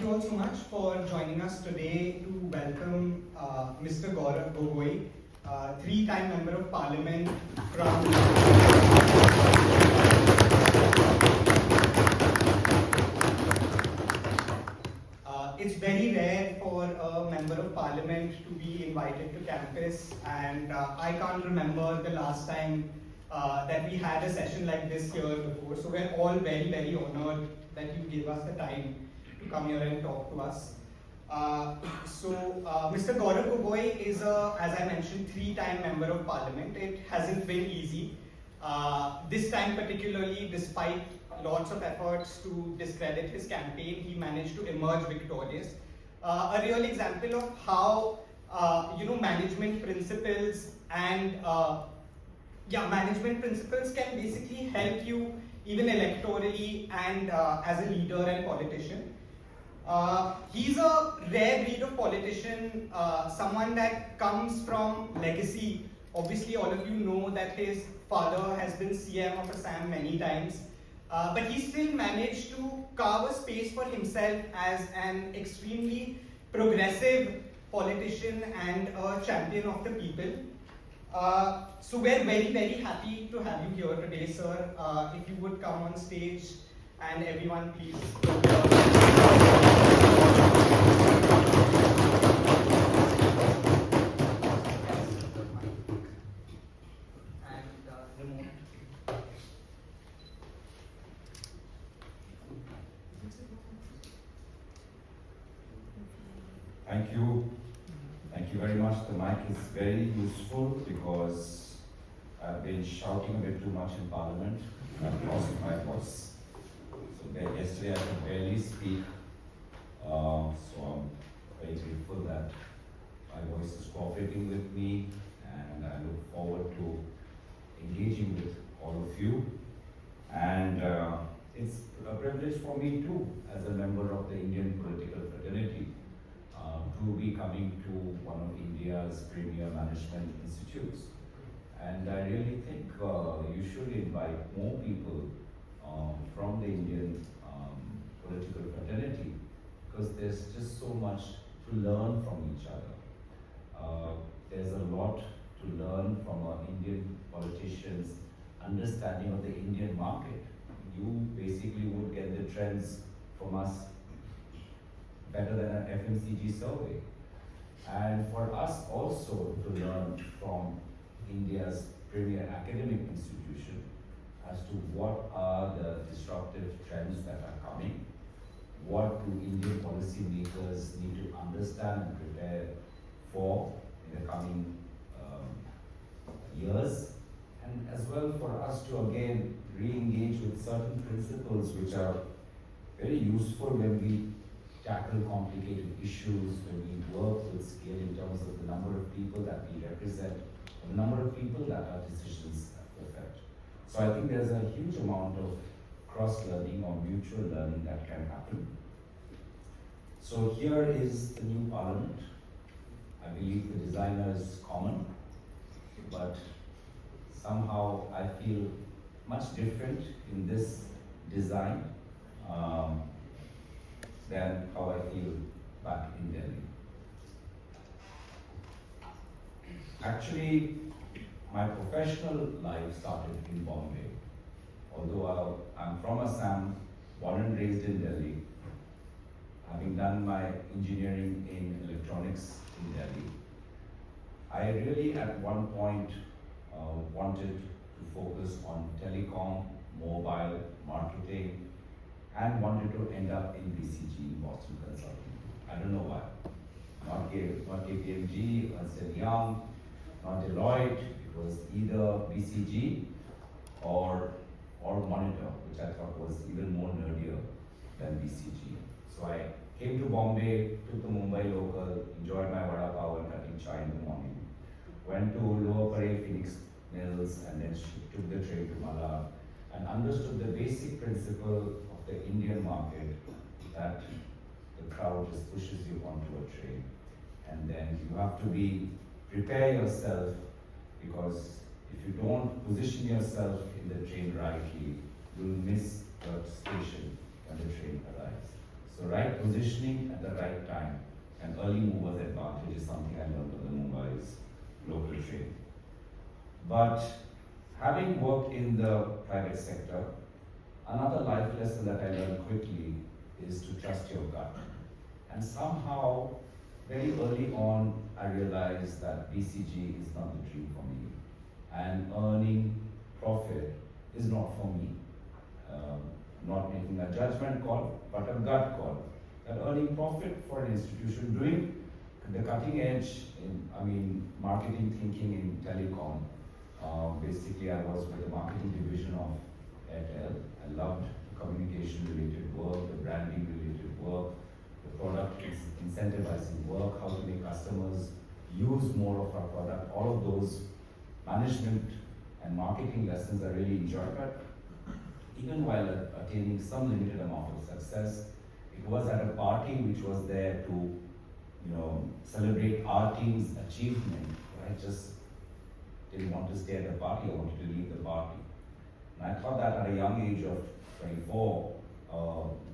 Thank you all so much for joining us today to welcome Mr. Gaurav Gogoi, three-time Member of Parliament from. It's very rare for a Member of Parliament to be invited to campus, and I can't remember the last time that we had a session like this here before. So we're all very, very honored that you gave us the time to come here and talk to us. Mr. Gaurav Gogoi is as I mentioned, three-time Member of Parliament. It hasn't been easy. This time particularly, despite lots of efforts to discredit his campaign, he managed to emerge victorious. A real example of how management principles and management principles can basically help you even electorally and as a leader and politician. He's a rare breed of politician, someone that comes from legacy. Obviously, all of you know that his father has been CM of Assam many times, but he still managed to carve a space for himself as an extremely progressive politician and a champion of the people. So we're very, very happy to have you here today, sir. If you would come on stage, and everyone please. Thank you. Thank you very much. The mic is very useful because I've been shouting a bit too much in Parliament. I've lost my voice. So yesterday I could barely speak. So I'm very grateful that my voice is cooperating with me, and I look forward to engaging with all of you. And it's a privilege for me too, as a member of the Indian political fraternity, to be coming to one of India's premier management institutes. And I really think you should invite more people from the Indian political fraternity, because there's just so much to learn from each other. There's a lot to learn from our Indian politicians' understanding of the Indian market. You basically would get the trends from us better than an FMCG survey. And for us also to learn from India's premier academic institution as to what are the disruptive trends that are coming, what do Indian policymakers need to understand and prepare for in the coming years, and as well for us to again re-engage with certain principles which are very useful when we tackle complicated issues, when we work with scale in terms of the number of people that we represent, the number of people that our decisions affect. So I think there's a huge amount of cross-learning or mutual learning that can happen. So here is the new Parliament. I believe the designer is common, but somehow I feel much different in this design than how I feel back in Delhi. Actually, my professional life started in Bombay. Although I'm from Assam, born and raised in Delhi, having done my engineering in electronics in Delhi, I really at one point wanted to focus on telecom, mobile, marketing, and wanted to end up in BCG, Boston Consulting. I don't know why. Not KPMG, Ernst & Young, not Deloitte. It was either BCG or Monitor, which I thought was even more nerdier than BCG. So I came to Bombay, took the Mumbai local, enjoyed my vada pav and cutting chai in the morning. Went to Lower Parel Phoenix Mills, and then took the train to Malad, and understood the basic principle of the Indian market, that the crowd just pushes you onto a train, and then you have to prepare yourself, because if you don't position yourself in the train rightly, you'll miss the station when the train arrives. So right positioning at the right time, and early movers advantage is something I learned from the Mumbai's local train. But having worked in the private sector, another life lesson that I learned quickly is to trust your gut. And somehow, very early on, I realized that BCG is not the dream for me. And earning profit is not for me. Not making a judgment call, but a gut call. That earning profit for an institution, doing the cutting edge marketing thinking in telecom. Basically, I was with the marketing division of Airtel. I loved communication related work, the branding related work, the product incentivizing work, how to make customers use more of our product. All of those management and marketing lessons I really enjoyed. But even while attaining some limited amount of success, it was at a party which was there to, celebrate our team's achievement. I just didn't want to stay at the party, I wanted to leave the party. And I thought that at a young age of 24,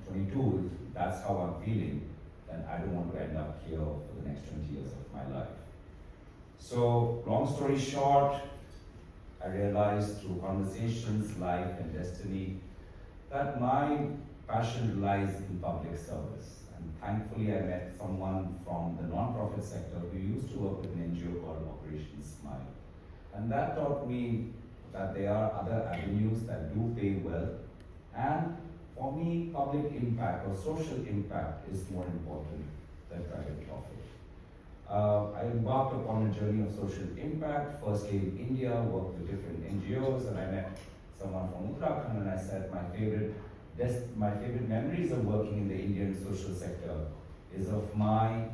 22, that's how I'm feeling, then I don't want to end up here for the next 20 years of my life. So, long story short, I realized through conversations, life and destiny, that my passion lies in public service. And thankfully I met someone from the non-profit sector who used to work with an NGO called Operation Smile. And that taught me that there are other avenues that do pay well. And for me, public impact or social impact is more important than private profit. I embarked upon a journey of social impact, firstly in India, worked with different NGOs, and I met someone from Uttarakhand, and I said my favorite memories of working in the Indian social sector is of my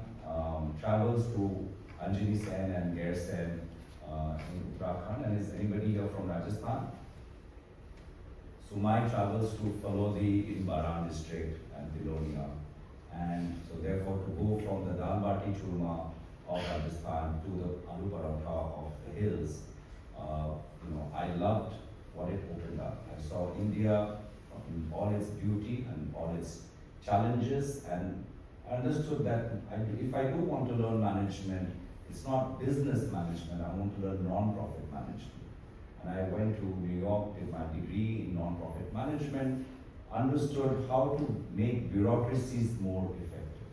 travels to Anjani Sen and Gair Sen in Uttarakhand. And is anybody here from Rajasthan? So my travels to Falodi in Baran district and Bilonia. And so therefore to go from the Dal Bati Churma of Rajasthan to the Aloo Paratha of the hills, I loved what it opened up. I saw India in all its beauty and all its challenges, and I understood that if I do want to learn management, it's not business management, I want to learn non-profit management. And I went to New York, did my degree in non-profit management, understood how to make bureaucracies more effective.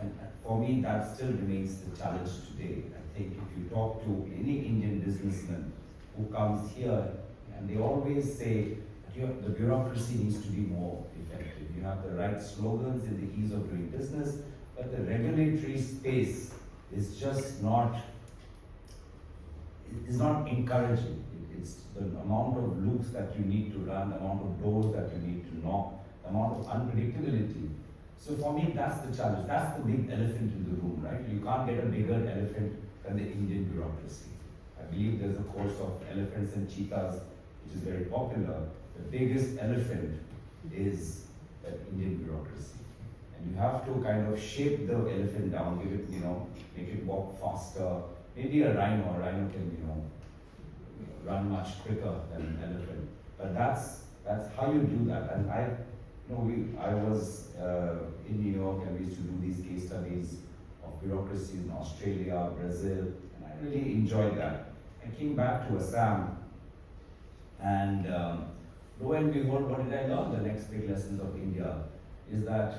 And for me, that still remains the challenge today. I think if you talk to any Indian businessman who comes here, and they always say that the bureaucracy needs to be more effective. You have the right slogans in the ease of doing business, but the regulatory space is just not encouraging. It's the amount of loops that you need to run, the amount of doors that you need to knock, the amount of unpredictability. So for me, that's the challenge. That's the big elephant in the room, right? You can't get a bigger elephant than the Indian bureaucracy. I believe there's a course of elephants and cheetahs, which is very popular. The biggest elephant is the Indian bureaucracy. And you have to kind of shape the elephant down, give it, make it walk faster. Maybe a rhino can, run much quicker than an elephant. But that's how you do that. And I was in New York, and we used to do these case studies of bureaucracies in Australia, Brazil, and I really enjoyed that. I came back to Assam, and lo and behold, what did I learn? The next big lessons of India is that,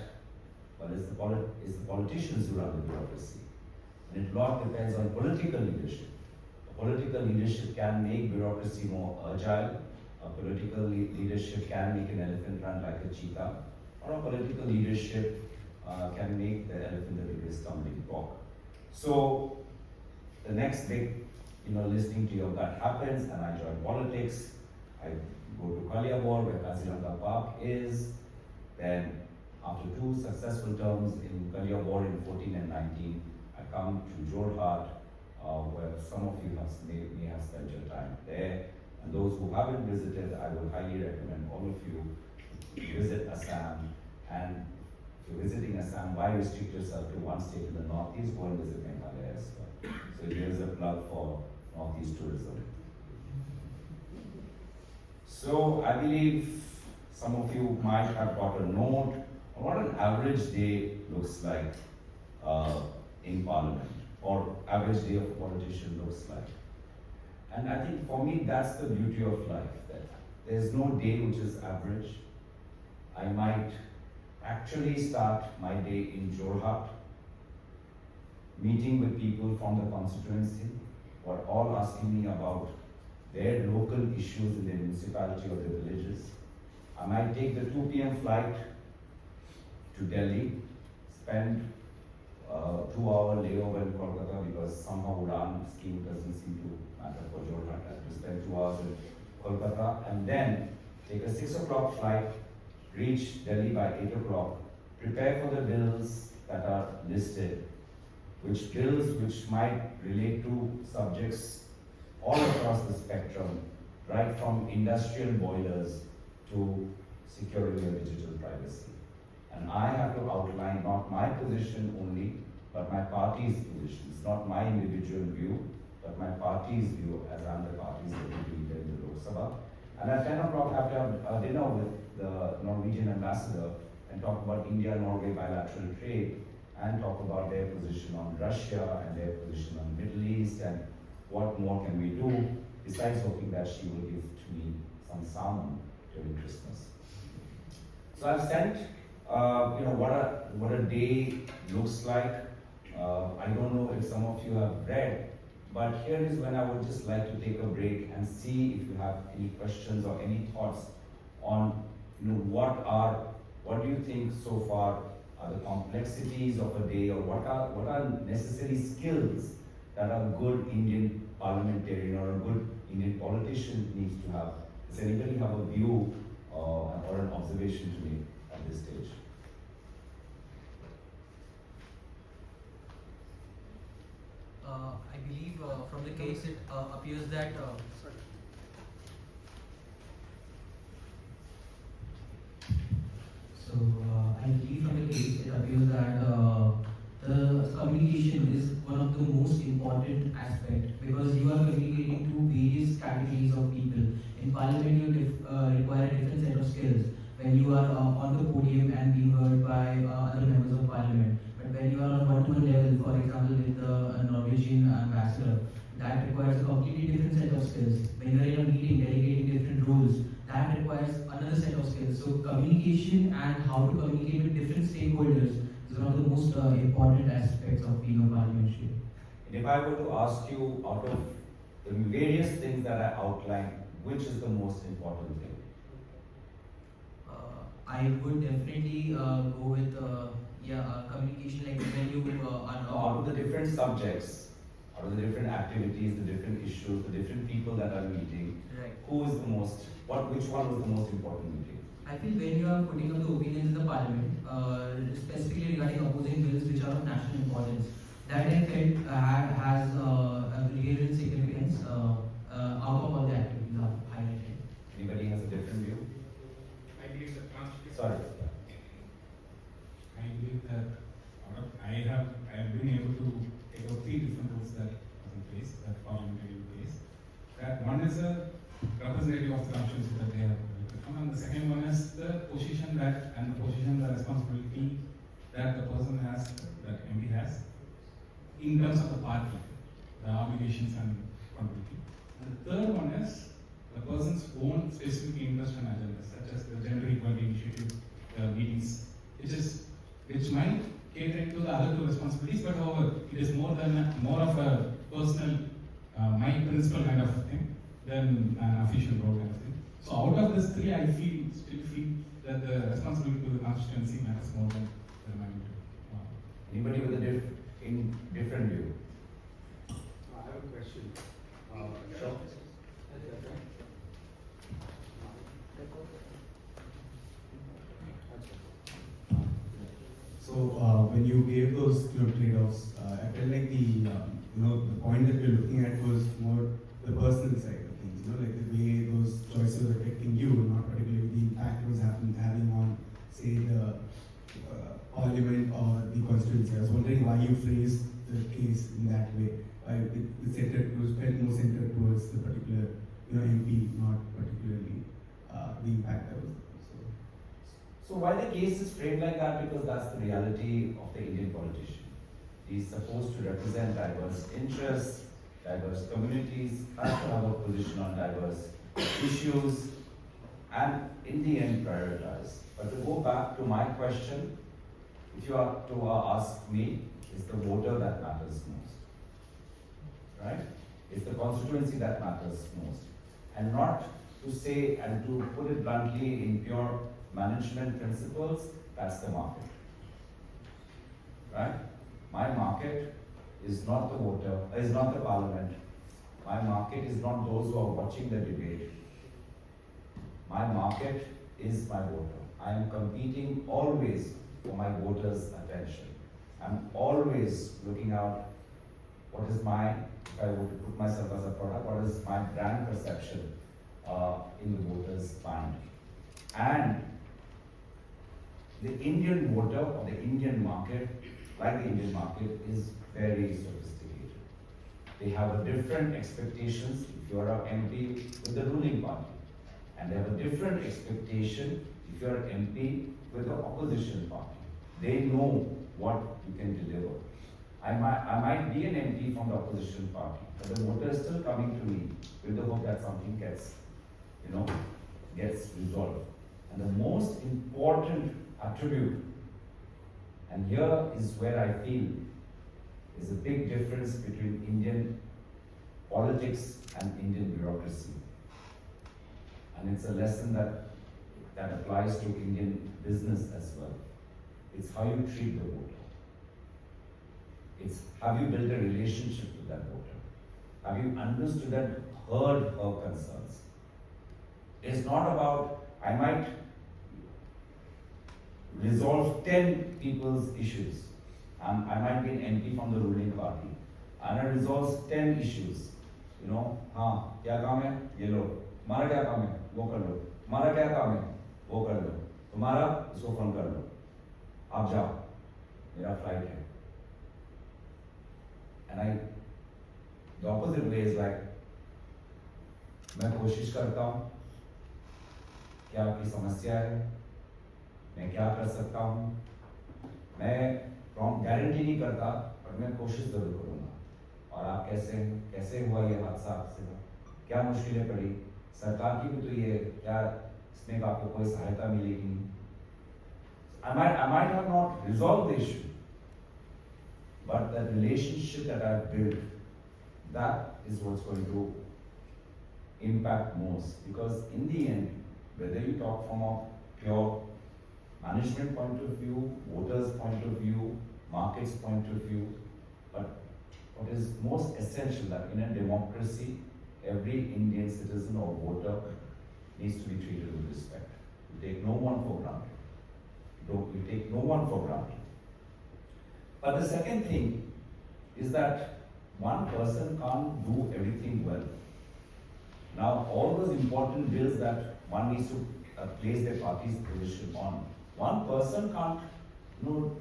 it's the politicians who run the bureaucracy. And it a lot depends on political leadership. A political leadership can make bureaucracy more agile. A political leadership can make an elephant run like a cheetah, or a political leadership can make the elephant the biggest stumbling block. So the next big, listening to your gut happens, and I join politics. I go to Kaliabor, where Kaziranga Park is. Then after 2 successful terms in Kaliabor in 14 and 19, I come to Jorhat, where some of you may have spent your time there. And those who haven't visited, I would highly recommend all of you to visit Assam. And if you're visiting Assam, why restrict yourself to one state in the northeast? Go and visit Meghalaya as well. So here's a plug for northeast tourism. So I believe some of you might have got a note what an average day looks like in Parliament, or average day of a politician looks like. And I think for me, that's the beauty of life, that there's no day which is average. I might actually start my day in Jorhat, meeting with people from the constituency, who are all asking me about their local issues in their municipality or their villages. I might take the 2 p.m. flight to Delhi, spend 2-hour layover in Kolkata because somehow Udan scheme doesn't seem to matter for Jorhat. I have to spend 2 hours in Kolkata and then take a 6 o'clock flight, reach Delhi by 8 o'clock, prepare for the bills that are listed, which might relate to subjects all across the spectrum, right from industrial boilers to security or digital privacy. And I have to outline not my position only, but my party's positions, not my individual view, but my party's view as I'm the party's deputy leader in the Lok Sabha. And at 10 o'clock, I have to have a dinner with the Norwegian ambassador and talk about India-Norway bilateral trade and talk about their position on Russia and their position on the Middle East and what more can we do, besides hoping that she will give to me some salmon during Christmas. So I've sent, what a day looks like. I don't know if some of you have read, but here is when I would just like to take a break and see if you have any questions or any thoughts on, what do you think so far are the complexities of a day, or what are necessary skills that a good Indian parliamentarian or a good Indian politician needs to have? Does anybody have a view or an observation to make at this stage? I believe from the case it appears that I believe from the case it appears that the communication is one of the most important aspect, because you are communicating to various categories of people. In parliament, you require a different set of skills when you are on the podium and being heard by other members of parliament. But when you are on one-to-one level, for example, with the Norwegian ambassador, that requires a completely different set of skills. When you are in a meeting delegating different roles, that requires another set of skills. So communication and how to communicate with different stakeholders is one of the most important aspects of being a parliamentarian. And if I were to ask you, out of the various things that I outlined, which is the most important thing? I would definitely go with communication, like when you Out of the different subjects, out of the different activities, the different issues, the different people that are meeting, right. Which one was the most important meeting? I feel when you are putting up the opinions in the parliament, specifically regarding opposing bills which are of national importance, that I felt has a real significance out of all the activities I've highlighted. Anybody has a different view? I believe the constitution. Sorry. I believe that I have been able to take out 3 different roles that was in place, that parliamentary in place. That one is a representative of the constituency that they have become, and the second one is the position the responsibility that the person has, that MP has, in terms of the party, the obligations and responsibility. And the third one is the person's own specific interest and agendas, such as the gender equality initiative, meetings, which might cater to the other 2 responsibilities, but however, it is more of a personal, my principal kind of thing than an official role kind of thing. So out of this 3, I still feel that the responsibility to the constituency matters more than the remaining 2. Anybody with a different view? I have a question. Sure. So when you gave those trade-offs, I felt like the point that we're looking at was more the personal side of things. Like the way those choices are affecting you, not particularly the impact it was having on, say, the parliament or the constituency. I was wondering why you phrased the case in that way. It was felt more centered towards the particular MP, not particularly the impact that was. So why the case is framed like that? Because that's the reality of the Indian politician. He's supposed to represent diverse interests, diverse communities, has to have a position on diverse issues, and in the end prioritize. But to go back to my question, if you are to ask me, it's the voter that matters most, right? It's the constituency that matters most, and not to say and to put it bluntly in pure management principles, that's the market, right? My market is not the voter, is not the parliament. My market is not those who are watching the debate. My market is my voter. I am competing always for my voters' attention. I'm always looking out what is my, if I were to put myself as a product, what is my brand perception in the voters' mind. And the Indian voter or the Indian market, like the Indian market, is very sophisticated. They have a different expectations if you are an MP with the ruling party. And they have a different expectation if you are an MP with the opposition party. They know what you can deliver. I might be an MP from the opposition party, but the voter is still coming to me with the hope that something gets resolved. And the most important attribute, and here is where I feel is a big difference between Indian politics and Indian bureaucracy. And it's a lesson that applies to Indian business as well. It's how you treat the voter. It's have you built a relationship with that voter? Have you understood and heard her concerns? It's not about, I might resolve 10 people's issues. I might be an MP from the ruling party, and I resolve 10 issues. You know, हाँ, क्या काम है? ये लो. तुम्हारा क्या काम है? वो कर लो. तुम्हारा क्या काम है? वो कर लो. तुम्हारा इसको फोन कर लो. आप जाओ. मेरा फ्लाइट है. And the opposite way is like, मैं कोशिश करता हूँ. क्या आपकी समस्या है? मैं क्या कर सकता हूँ? मैं गारंटी नहीं करता, पर मैं कोशिश जरूर करूँगा। और आप कैसे हुआ ये हादसा आपसे? क्या मुश्किलें पड़ी? सरकार की भी तो ये क्या इसमें आपको कोई सहायता मिलेगी? I might have not resolved the issue, but the relationship that I've built, that is what's going to impact most. Because in the end, whether you talk from a pure management point of view, voters' point of view, markets' point of view, but what is most essential that in a democracy, every Indian citizen or voter needs to be treated with respect. You take no one for granted. You take no one for granted. But the second thing is that one person can't do everything well. Now, all those important bills that one needs to place their party's position on, one person can't, go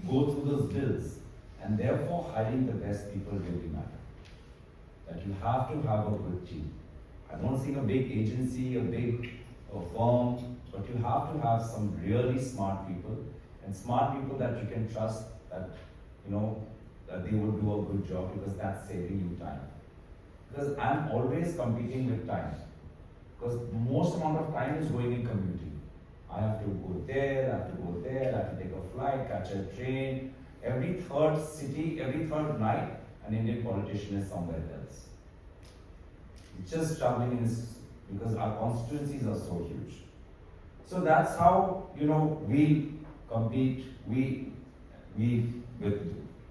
through those bills, and therefore hiring the best people really matter. That you have to have a good team. I don't see a big agency, a big firm, but you have to have some really smart people, and smart people that you can trust that, that they will do a good job, because that's saving you time. Because I'm always competing with time. Because most amount of time is going in commuting. I have to go there, I have to go there, I have to take a flight, catch a train. Every third city, every third night, an Indian politician is somewhere else. It's just traveling because our constituencies are so huge. So that's how, we compete, we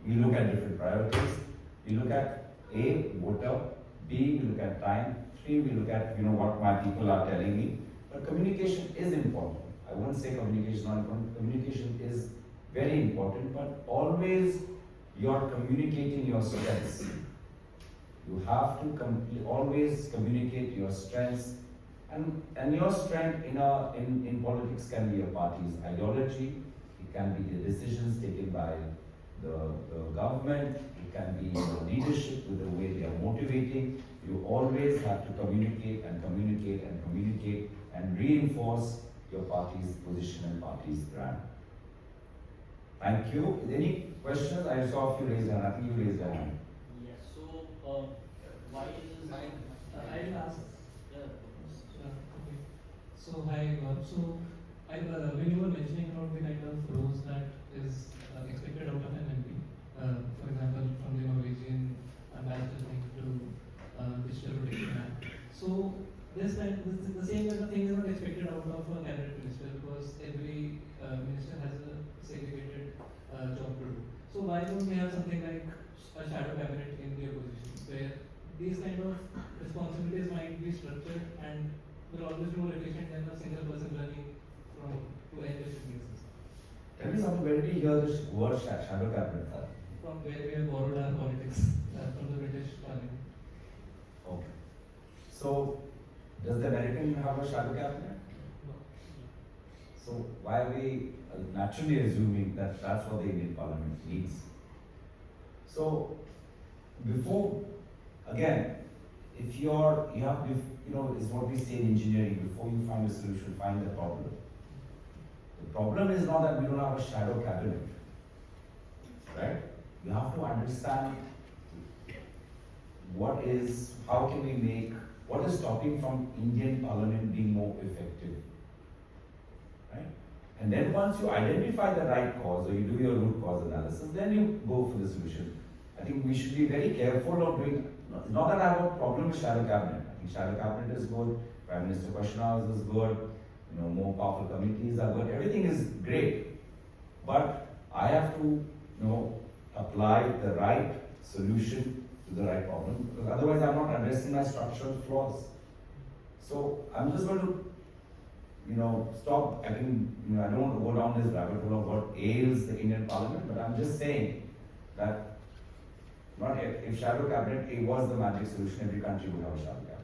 look at different priorities. We look at A, voter, B, we look at time, 3, we look at what my people are telling me. But communication is important. I won't say communication is not important. Communication is very important, but always you're communicating your strengths. You have to always communicate your strengths, and your strength in politics can be your party's ideology. It can be the decisions taken by the government. It can be your leadership with the way they are motivating. You always have to communicate and communicate and communicate and reinforce your party's position and party's brand. Thank you. Any questions? I saw a few raised hand. I think you raised a hand. Yes. So, why is I will ask. yeah. Okay. So hi, when you were mentioning about the kind of roles that is expected out of an MP, for example, from the Norwegian ambassador thing to Digital Protection Act. So the same kind of thing is not expected out of a cabinet minister because every minister has a segregated job to do. So why don't we have something like a shadow cabinet in the opposition where these kind of responsibilities might be structured and will always be more efficient than a single person running from to end businesses. Tell me something, where did you hear this word shadow cabinet? From where we have borrowed our politics from the British Parliament. Okay. So, does the American have a shadow cabinet? So, why are we naturally assuming that that's what the Indian Parliament needs? So, before, again, if you have, is what we say in engineering, before you find a solution, find the problem. The problem is not that we don't have a shadow cabinet, right? You have to understand what is stopping from Indian Parliament being more effective, right? And then once you identify the right cause or you do your root cause analysis, then you go for the solution. I think we should be very careful of doing, not that I have a problem with shadow cabinet. I think shadow cabinet is good, Prime Minister question hours is good, more powerful committees are good, everything is great. But I have to, apply the right solution to the right problem, because otherwise I'm not addressing my structural flaws. So I'm just going to, stop. I don't want to go down this rabbit hole of what ails the Indian Parliament, but I'm just saying that if shadow cabinet was the magic solution, every country would have a shadow cabinet.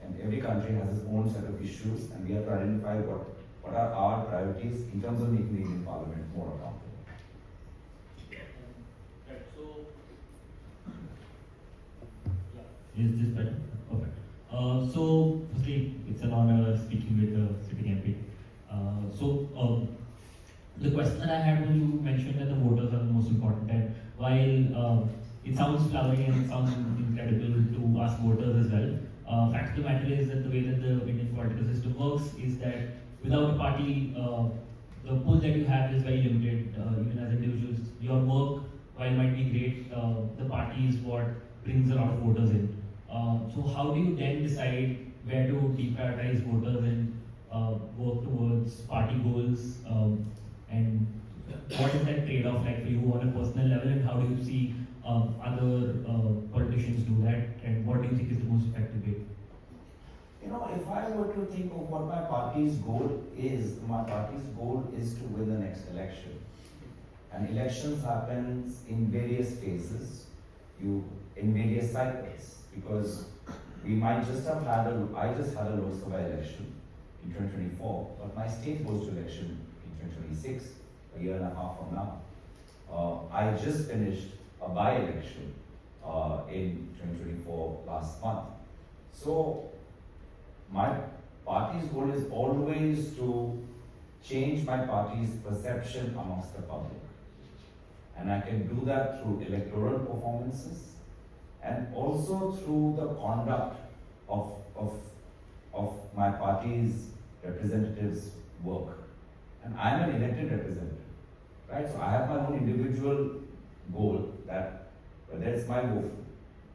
And every country has its own set of issues, and we have to identify what are our priorities in terms of making the Indian Parliament more accountable. Right. So, yeah. Is this better? Perfect. So, firstly, it's an honor speaking with the sitting MP. The question that I had when you mentioned that the voters are the most important, and while it sounds flowery and it sounds incredible to ask voters as well, fact of the matter is that the way that the Indian political system works is that without a party, the pool that you have is very limited, even as individuals. Your work, while might be great, the party is what brings a lot of voters in. So how do you then decide where to deprioritize voters and work towards party goals? And what is that trade-off like for you on a personal level, and how do you see other politicians do that, and what do you think is the most effective way? If I were to think of what my party's goal is to win the next election. And elections happens in various phases, in various cycles, because we might just have I just had a Lok Sabha election in 2024, but my state goes to election in 2026, a year and a half from now. I just finished a by-election in 2024 last month. So my party's goal is always to change my party's perception amongst the public. And I can do that through electoral performances and also through the conduct of my party's representatives' work. And I'm an elected representative, right? So I have my own individual goal that whether it's my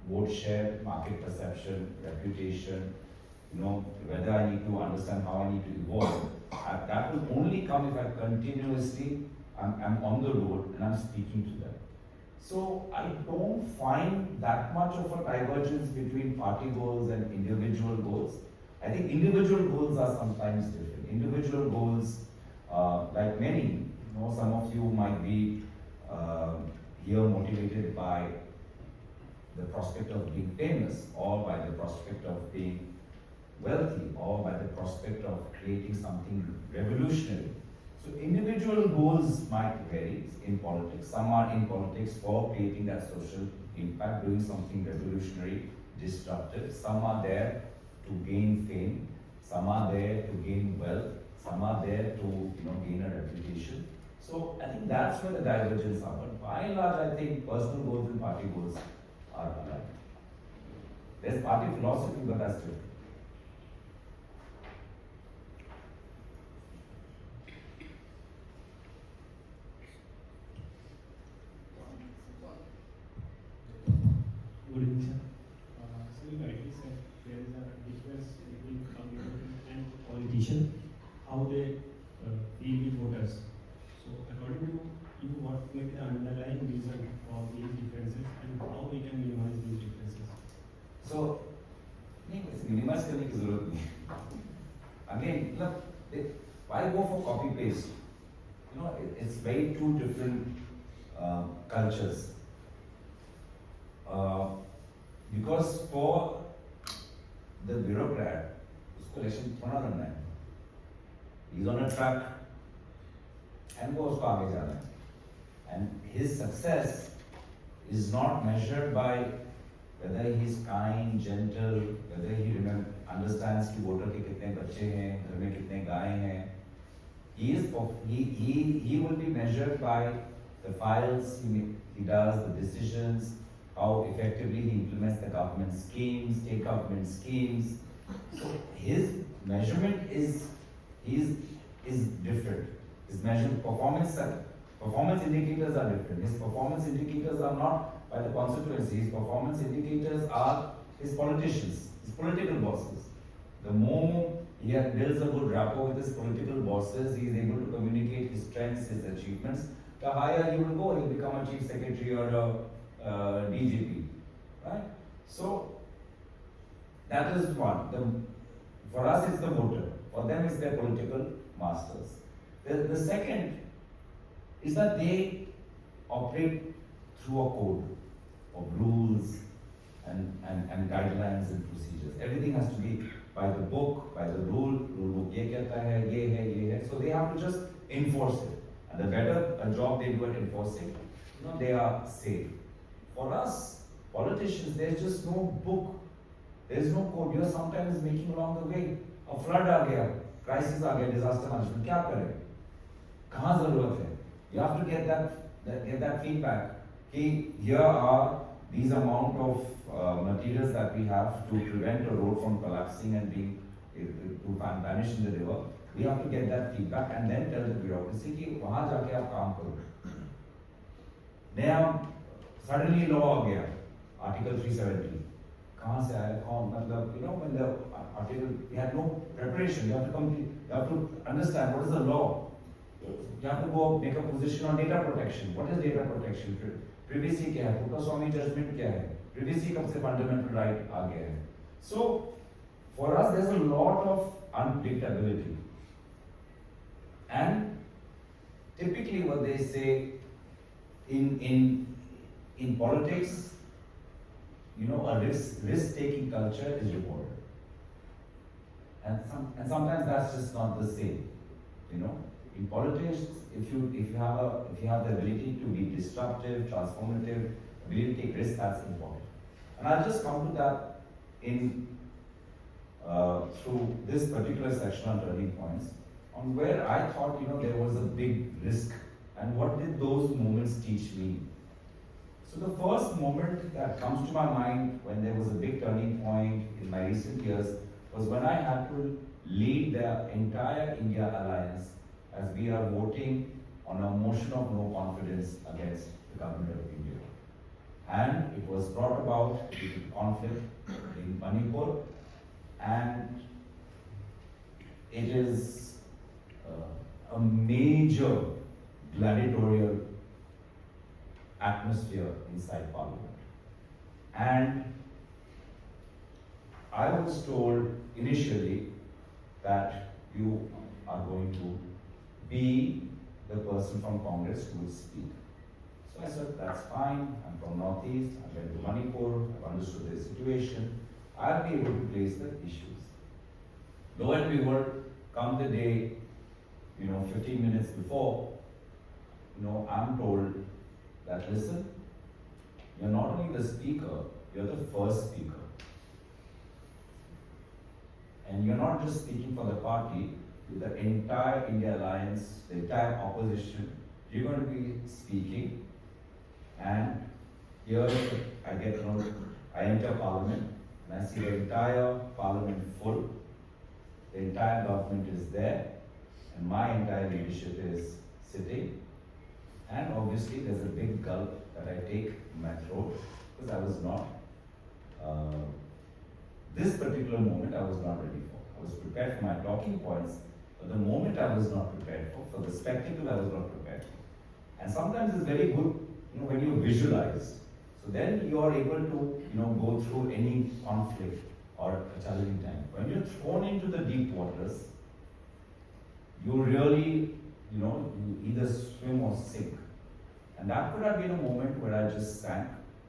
vote share, market perception, reputation, whether I need to understand how I need to evolve, that will only come if I continuously I'm on the road and I'm speaking to them. So I don't find that much of a divergence between party goals and individual goals. I think individual goals are sometimes different. Individual goals, like many, some of you might be here motivated by the prospect of being famous, or by the prospect of being wealthy, or by the prospect of creating something revolutionary. So individual goals might vary in politics. Some are in politics for creating that social impact, doing something revolutionary, disruptive. Some are there to gain fame. some are there to gain wealth, some are there to gain a reputation. So I think that's where the divergence are. But by and large, I think personal goals and party goals are aligned. There's party philosophy, but that's different. Good evening, sir. So you rightly said there is a difference between community and politician, how they deal with voters. So according to you, what may be the underlying reason for these differences and how we can minimize these differences? So, minimize करने की जरूरत नहीं. Again, look, why go for copy paste? It's very two different cultures. Because for the bureaucrat, उसको election थोड़ा लड़ना है. He's on a track, and वो उसको आगे जाना है. And his success is not measured by whether he's kind, gentle, whether he understands कि वोटर के कितने बच्चे हैं, घर में कितने गाय हैं. He will be measured by the files he does, the decisions, how effectively he implements the government schemes, state government schemes. So his measurement is different. His performance indicators are different. His performance indicators are not by the constituency. His performance indicators are his politicians, his political bosses. The more he builds a good rapport with his political bosses, he is able to communicate his strengths, his achievements, the higher he will go. He will become a chief secretary or a DGP, right? So that is one. For us, it's the voter. For them, it's their political masters. The second is that they operate through a code of rules and guidelines and procedures. Everything has to be by the book, by the rule. Rule book ye kehta hai, ye hai, ye hai. So they have to just enforce it. And the better a job they do at enforcing, they are safe. For us, politicians, there's just no book. There's no code. You're sometimes making along the way. A flood aa gaya, crisis aa gaya, disaster management. Kya kare? Kahan zarurat hai? You have to get that feedback. Okay, here are these amount of materials that we have to prevent a road from collapsing and being to vanish in the river. We have to get that feedback and then tell the bureaucracy कि वहाँ जाके आप काम करो. नया suddenly law आ गया, Article 370. कहाँ से आया? कौन? मतलब when the article, we had no preparation. You have to understand what is the law. You have to go make a position on data protection. What is data protection? Privacy क्या है? Kutaswamy judgment क्या है? Privacy कब से fundamental right आ गया है? So for us, there's a lot of unpredictability. And typically what they say in politics, a risk-taking culture is rewarded. And sometimes that's just not the same. In politics, if you have the ability to be disruptive, transformative, ability to take risks, that's important. And I'll just come to that through this particular section on turning points, on where I thought there was a big risk, and what did those moments teach me. So the first moment that comes to my mind when there was a big turning point in my recent years was when I had to lead the entire India alliance as we are voting on a motion of no confidence against the government of India. And it was brought about due to conflict in Manipur, and it is a major gladiatorial atmosphere inside Parliament. And I was told initially that you are going to be the person from Congress who will speak. So I said, that's fine, I'm from Northeast, I've been to Manipur, I've understood the situation, I'll be able to place the issues. Lo and behold, come the day, 15 minutes before, I'm told that, listen, you're not only the speaker, you're the first speaker. And you're not just speaking for the party, with the entire India Alliance, the entire opposition, you're going to be speaking. And here I enter Parliament and I see the entire Parliament full. The entire government is there and my entire leadership is sitting. And obviously there's a big gulp that I take in my throat because I was not, this particular moment I was not ready for. I was prepared for my talking points, but the moment I was not prepared for the spectacle I was not prepared for. And sometimes it's very good, when you visualize. So then you are able to, go through any conflict or a challenging time. When you're thrown into the deep waters, you really, you either swim or sink. And that could have been a moment where I just sank,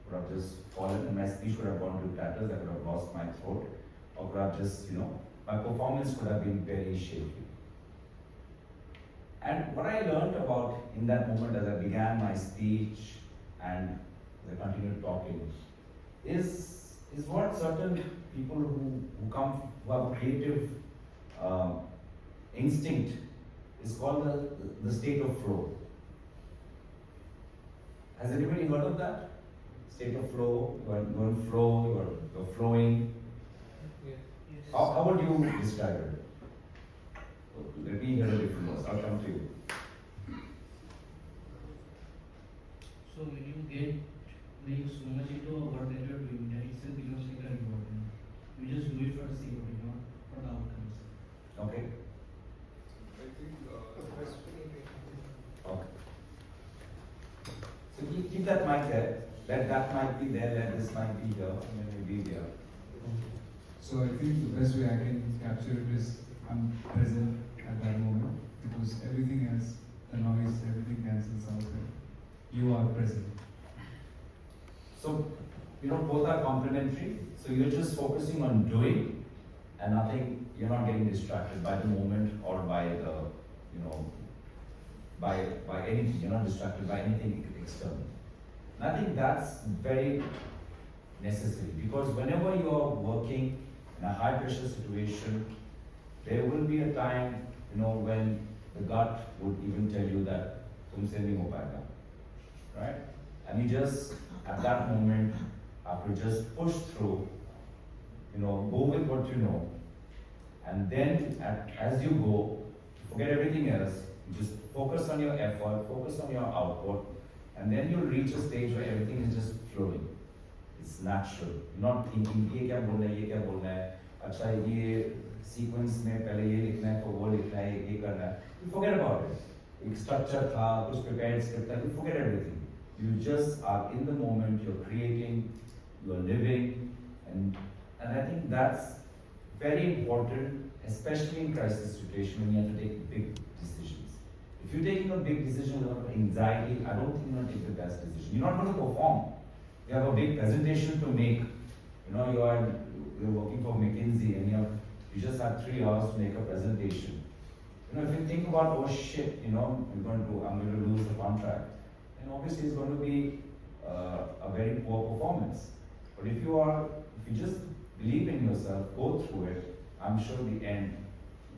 could have just fallen, and my speech would have gone to tatters, I could have lost my throat, or could have just, my performance could have been very shaky. And what I learned about in that moment as I began my speech and as I continued talking is what certain people who have a creative instinct is called the state of flow. Has anybody heard of that? State of flow, you're in flow, you're flowing. How would you describe it? Let me hear a different voice. I'll come to you. So when you get so much into a work that you're doing, that itself becomes like a reward. You just do it for the sake of it, not for the outcomes. Okay. Okay. So keep that mic there. Let that mic be there, let this mic be here, and then maybe here. So I think the best way I can capture it is I'm present at that moment because everything else, the noise, everything cancels out there. You are present. So, both are complementary. So you're just focusing on doing and nothing, you're not getting distracted by the moment or by the, by anything. You're not distracted by anything external. And I think that's very necessary because whenever you are working in a high pressure situation, there will be a time, when the gut would even tell you that tumse nahi ho payega, right? And you just, at that moment, have to just push through, go with what you know, and then as you go, forget everything else, you just focus on your effort, focus on your output, and then you'll reach a stage where everything is just flowing. It's natural. You're not thinking, ye kya bolna hai, acha ye sequence mein pehle ye likhna hai, wo likhna hai, ye karna hai. You forget about it. Ek structure tha, kuch prepared script tha, you forget everything. You just are in the moment, you're creating, you're living, and I think that's very important, especially in crisis situation when you have to take big decisions. If you're taking a big decision with a lot of anxiety, I don't think you're going to take the best decision. You're not going to perform. You have a big presentation to make. You're working for McKinsey and you just have 3 hours to make a presentation. If you think about, oh shit, I'm going to lose the contract, then obviously it's going to be a very poor performance. But if you just believe in yourself, go through it, I'm sure the end,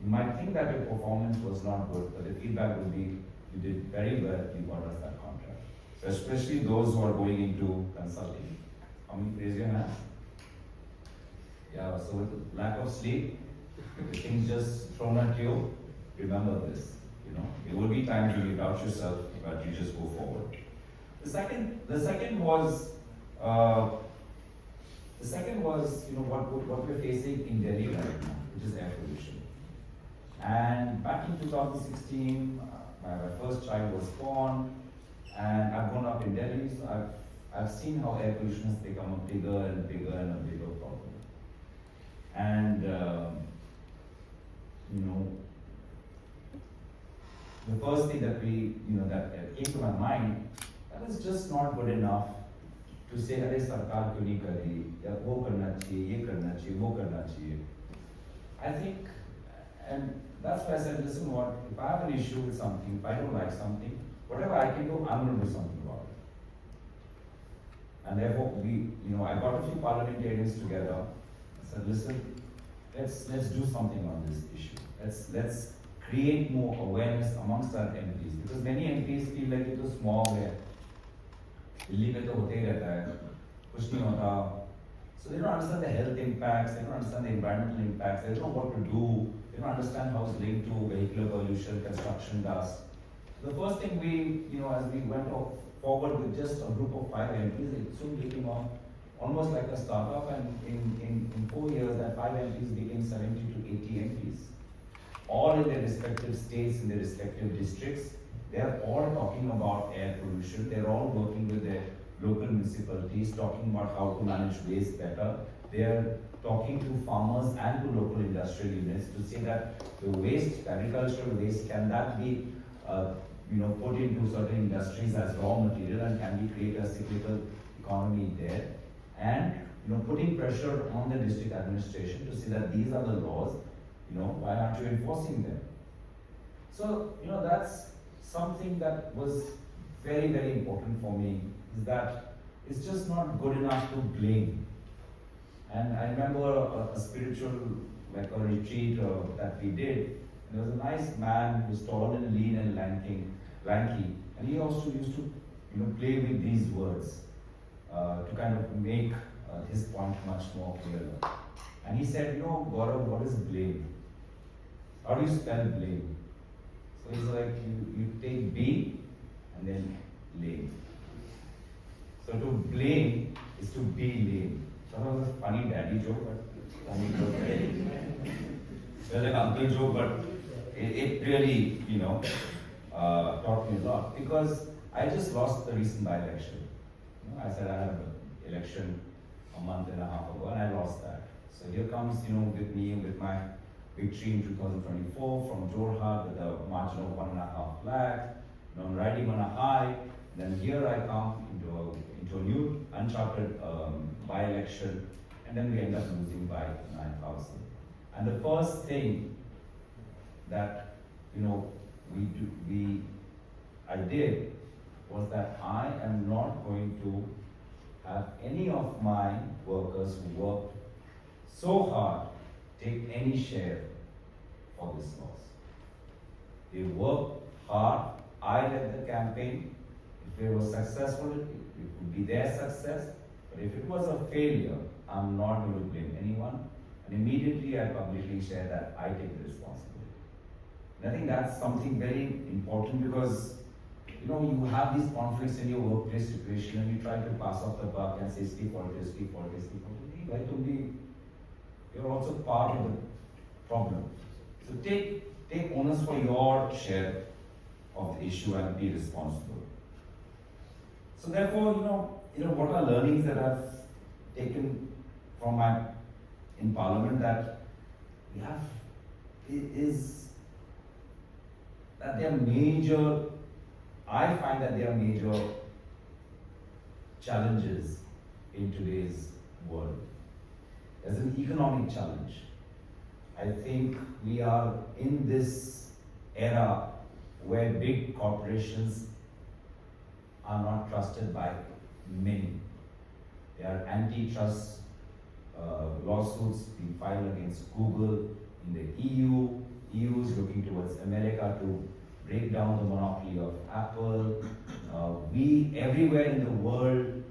you might think that your performance was not good, but the feedback will be, you did very well, you got us that contract. So especially those who are going into consulting. How many raise your hand? Yeah, so with lack of sleep, the things just thrown at you, remember this, there will be times when you doubt yourself, but you just go forward. The second was, what we're facing in Delhi right now, which is air pollution. And back in 2016, my first child was born, and I've grown up in Delhi, so I've seen how air pollution has become a bigger and bigger and a bigger problem. And the first thing that that came to my mind, that is just not good enough to say, "Arey sarkar kyun nahi kar rahi? Ya wo karna chahiye, ye karna chahiye, wo karna chahiye." I think, and that's why I said, listen, if I have an issue with something, if I don't like something, whatever I can do, I'm going to do something about it. And therefore, I got a few parliamentarians together. I said, listen, let's do something on this issue. Let's create more awareness amongst our MPs, because many MPs feel like it was small है, दिल्ली में तो होते ही रहता है, कुछ नहीं होता. So they don't understand the health impacts, they don't understand the environmental impacts, they don't know what to do, they don't understand how it's linked to vehicular pollution, construction dust. The first thing we, as we went forward with just a group of 5 MPs, it soon became almost like a startup, and in 4 years that 5 MPs became 70 to 80 MPs. All in their respective states, in their respective districts. They are all talking about air pollution, they're all working with their local municipalities, talking about how to manage waste better. They are talking to farmers and to local industrial units to say that the waste, agricultural waste, can that be put into certain industries as raw material, and can we create a cyclical economy there? And putting pressure on the district administration to say that these are the laws, why aren't you enforcing them? So, that's something that was very, very important for me, is that it's just not good enough to blame. And I remember a spiritual, like a retreat that we did. And there was a nice man who was tall and lean and lanky, and he also used to, play with these words to kind of make his point much more clearer. And he said, Gaurav, what is blame? How do you spell blame? So he's like, you take B and then lame. So to blame is to be lame. So that was a funny daddy joke, but funny joke, right? It was like uncle joke, but it really, taught me a lot, because I just lost the recent by-election. I said I had an election a month and a half ago, and I lost that. So here comes, with me, with my victory in 2024 from Jorhat with a margin of 1.5 lakh. I'm riding on a high. Then here I come into a new uncharted by-election, and then we end up losing by 9,000. And the first thing that I did was that I am not going to have any of my workers who worked so hard take any share for this loss. They worked hard. I led the campaign. If it was successful, it would be their success. But if it was a failure, I'm not going to blame anyone. And immediately I publicly share that I take the responsibility. And I think that's something very important, because you have these conflicts in your workplace situation, and you try to pass off the buck and say, "Stay for it, stay for it, stay for it." You're also part of the problem. So take onus for your share of the issue and be responsible. So therefore, what are learnings that I've taken from my in Parliament that we have is that there are major. I find that there are major challenges in today's world. There's an economic challenge. I think we are in this era where big corporations are not trusted by many. There are antitrust lawsuits being filed against Google in the EU. EU is looking towards America to break down the monopoly of Apple. We, everywhere in the world,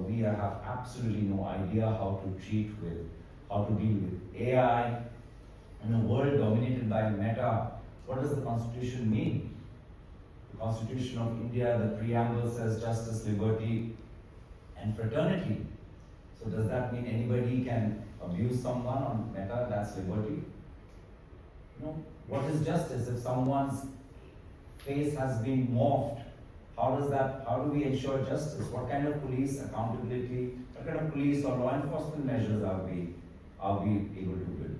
we have absolutely no idea how to deal with AI. In a world dominated by Meta, what does the Constitution mean? The Constitution of India, the preamble says justice, liberty, and fraternity. So does that mean anybody can abuse someone on Meta? That's liberty. What is justice? If someone's face has been morphed, how do we ensure justice? What kind of police accountability, what kind of police or law enforcement measures are we able to build?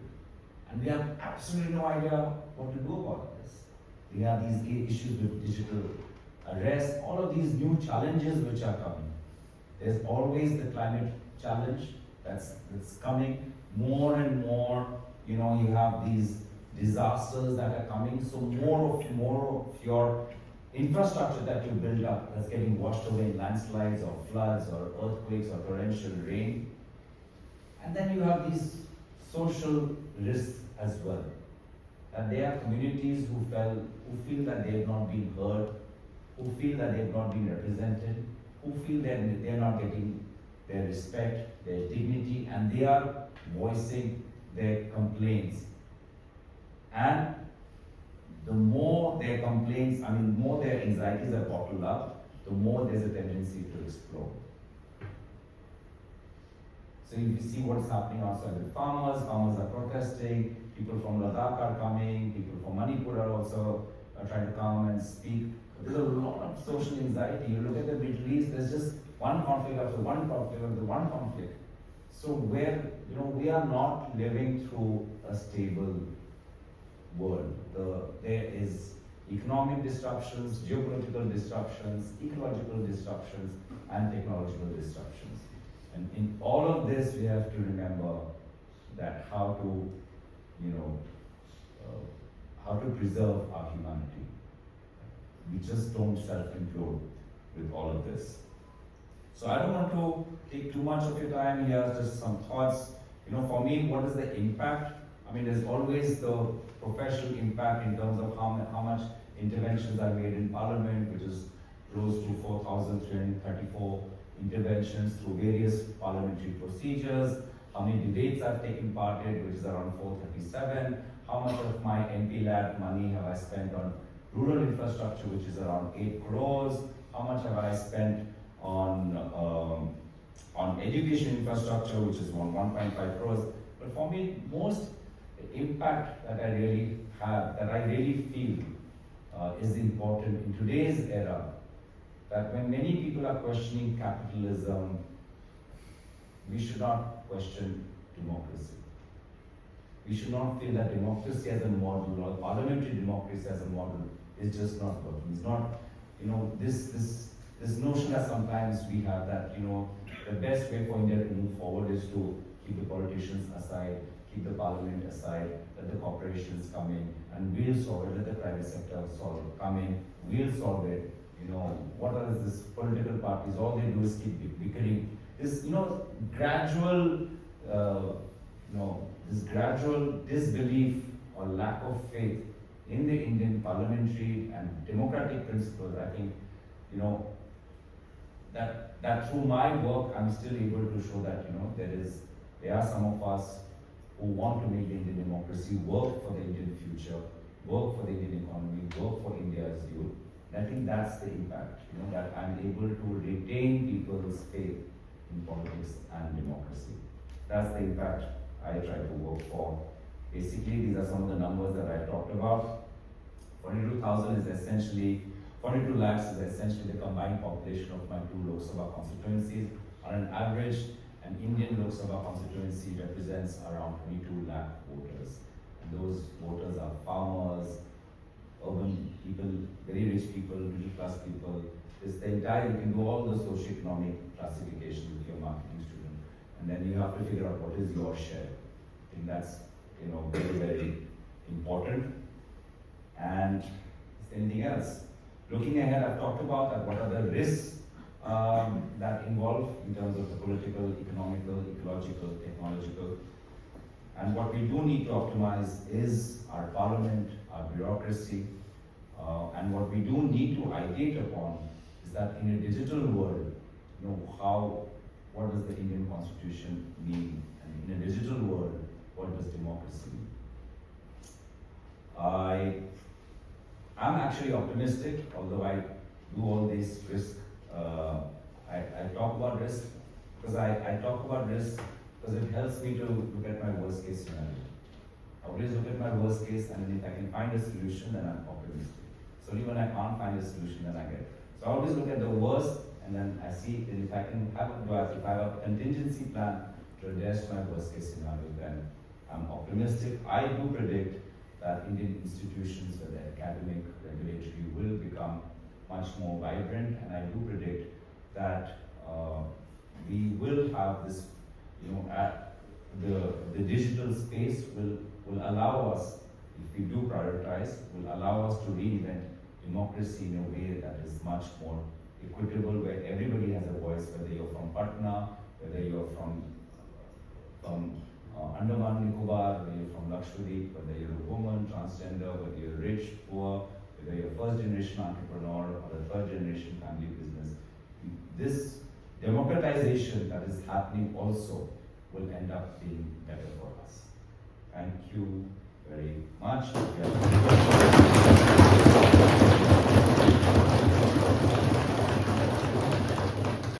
And we have absolutely no idea what to do about this. We have these issues with digital arrest, all of these new challenges which are coming. There's always the climate challenge that's coming more and more. You have these disasters that are coming, so more of your infrastructure that you build up that's getting washed away in landslides or floods or earthquakes or torrential rain. And then you have these social risks as well. And there are communities who feel that they have not been heard, who feel that they have not been represented, who feel that they are not getting their respect, their dignity, and they are voicing their complaints. And the more their complaints, more their anxieties are bottled up, the more there's a tendency to explode. So if you see what's happening outside with farmers are protesting, people from Ladakh are coming, people from Manipur are also trying to come and speak. There's a lot of social anxiety. You look at the Middle East, there's just one conflict after one conflict after one conflict. So we are not living through a stable world. There is economic disruptions, geopolitical disruptions, ecological disruptions, and technological disruptions. And in all of this, we have to remember that how to preserve our humanity. We just don't self-implode with all of this. So I don't want to take too much of your time here, just some thoughts. For me, what is the impact? There's always the professional impact in terms of how much interventions are made in Parliament, which is close to 4,334 interventions through various parliamentary procedures, how many debates I've taken part in, which is around 437, how much of my MP lab money have I spent on rural infrastructure, which is around 8 crores, how much have I spent on education infrastructure, which is around 1.5 crores. But for me, most impact that I really have, that I really feel is important in today's era, that when many people are questioning capitalism, we should not question democracy. We should not feel that democracy as a model or parliamentary democracy as a model is just not working. It's not, this notion that sometimes we have that, the best way for India to move forward is to keep the politicians aside, keep the parliament aside, let the corporations come in, and we'll solve it, let the private sector come in, we'll solve it. What are these political parties? All they do is keep bickering. This, gradual, this gradual disbelief or lack of faith in the Indian parliamentary and democratic principles, I think, that through my work, I'm still able to show that, there are some of us who want to make the Indian democracy work for the Indian future, work for the Indian economy, work for India's youth. And I think that's the impact, that I'm able to retain people's faith in politics and democracy. That's the impact I try to work for. Basically, these are some of the numbers that I talked about. 42,000 is essentially, 42 lakhs is essentially the combined population of my two Lok Sabha constituencies. On an average, an Indian Lok Sabha constituency represents around 22 lakh voters. And those voters are farmers, urban people, very rich people, middle class people. It's the entire, you can do all the socioeconomic classification with your marketing student. And then you have to figure out what is your share. I think that's, very, very important. And is there anything else? Looking ahead, I've talked about that what are the risks that involve in terms of the political, economical, ecological, technological. And what we do need to optimize is our parliament, our bureaucracy, and what we do need to ideate upon is that in a digital world, what does the Indian Constitution mean? And in a digital world, what does democracy mean? I'm actually optimistic, although I do all these risks. I talk about risk because I talk about risk because it helps me to look at my worst case scenario. I always look at my worst case, and then if I can find a solution, then I'm optimistic. So only when I can't find a solution, then I get. So I always look at the worst, and then I see if I can have if I have a contingency plan to address my worst case scenario, then I'm optimistic. I do predict that Indian institutions, whether academic, regulatory, will become much more vibrant, and I do predict that we will have this, the digital space will allow us, if we do prioritize, will allow us to reinvent democracy in a way that is much more equitable, where everybody has a voice, whether you're from Patna, whether you're from Andaman Nicobar, whether you're from Lakshadweep, whether you're a woman, transgender, whether you're rich, poor, whether you're a first generation entrepreneur or a third generation family business, this democratization that is happening also will end up being better for us. Thank you very much.